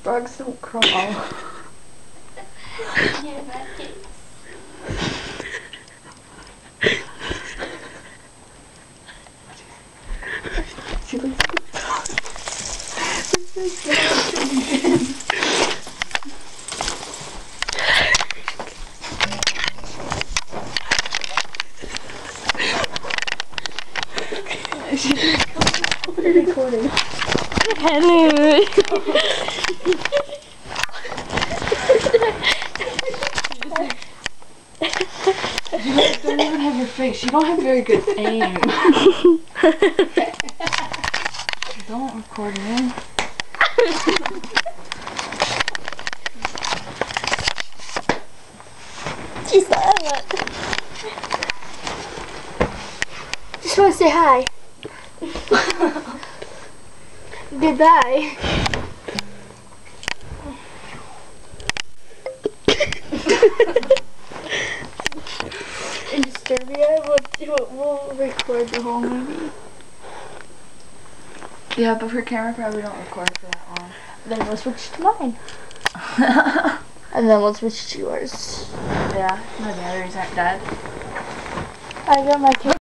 Frogs don't crawl. Yeah, that is. She looks like a dog. We're recording. Hello. You don't even have your face. You don't have very good aim. Don't record me. She's silent. Just want to say hi. Goodbye. In Disturbia, we'll record the whole movie. Yeah, but her camera probably don't record for that long. Then we'll switch to mine. And then we'll switch to yours. Yeah, my batteries aren't dead. I got my camera.